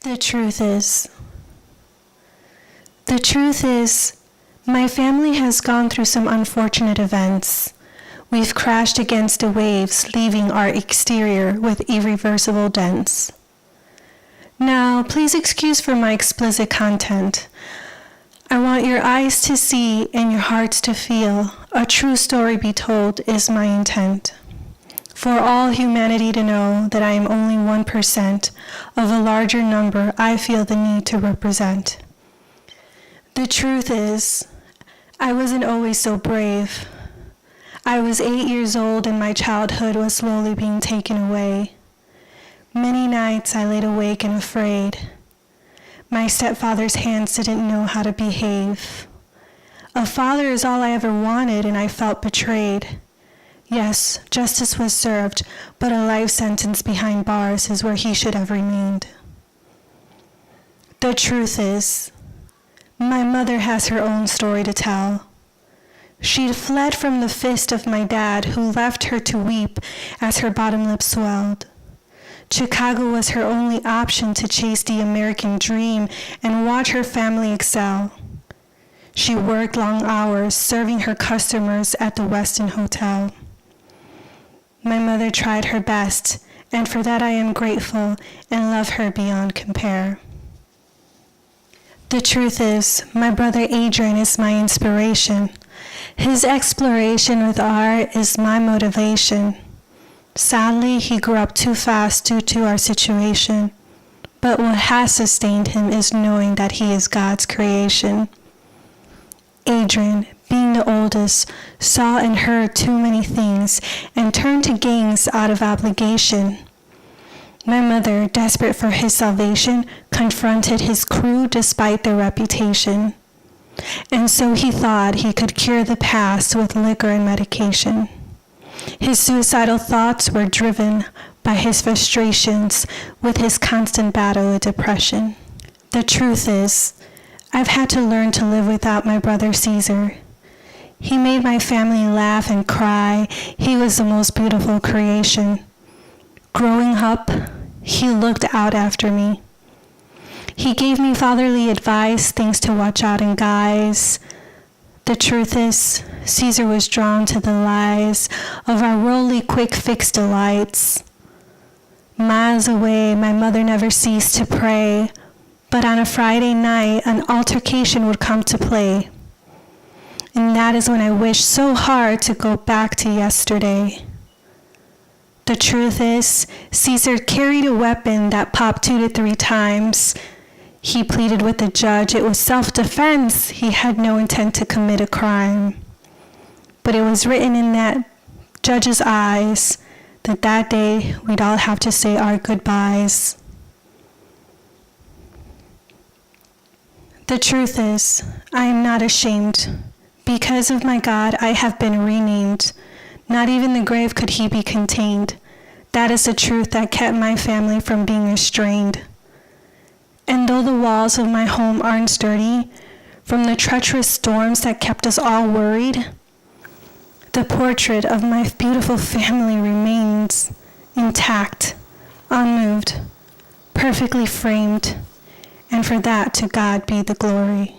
The truth is, my family has gone through some unfortunate events. We've crashed against the waves, leaving our exterior with irreversible dents. Now, please excuse for my explicit content. I want your eyes to see and your hearts to feel. A true story be told is my intent. For all humanity to know that I am only 1% of a larger number I feel the need to represent. The truth is, I wasn't always so brave. I was 8 years old and my childhood was slowly being taken away. Many nights I laid awake and afraid. My stepfather's hands didn't know how to behave. A father is all I ever wanted and I felt betrayed. Yes, justice was served, but a life sentence behind bars is where he should have remained. The truth is, my mother has her own story to tell. She'd fled from the fist of my dad, who left her to weep as her bottom lip swelled. Chicago was her only option to chase the American dream and watch her family excel. She worked long hours serving her customers at the Westin Hotel. My mother tried her best, and for that I am grateful and love her beyond compare. The truth is, my brother Adrian is my inspiration. His exploration with art is my motivation. Sadly, he grew up too fast due to our situation, but what has sustained him is knowing that he is God's creation. Adrian, being the oldest, saw and heard too many things and turned to gangs out of obligation. My mother, desperate for his salvation, confronted his crew despite their reputation. And so he thought he could cure the past with liquor and medication. His suicidal thoughts were driven by his frustrations with his constant battle with depression. The truth is, I've had to learn to live without my brother Caesar. He made my family laugh and cry. He was the most beautiful creation. Growing up, he looked out after me. He gave me fatherly advice, things to watch out in guys. The truth is, Caesar was drawn to the lies of our worldly quick fix delights. Miles away, my mother never ceased to pray, but on a Friday night, an altercation would come to play. And that is when I wished so hard to go back to yesterday. The truth is, Caesar carried a weapon that popped 2 to 3 times. He pleaded with the judge it was self-defense. He had no intent to commit a crime. But it was written in that judge's eyes that that day we'd all have to say our goodbyes. The truth is, I am not ashamed. Because of my God, I have been renamed. Not even the grave could he be contained. That is the truth that kept my family from being estranged. And though the walls of my home aren't sturdy, from the treacherous storms that kept us all worried, the portrait of my beautiful family remains intact, unmoved, perfectly framed, and for that to God be the glory.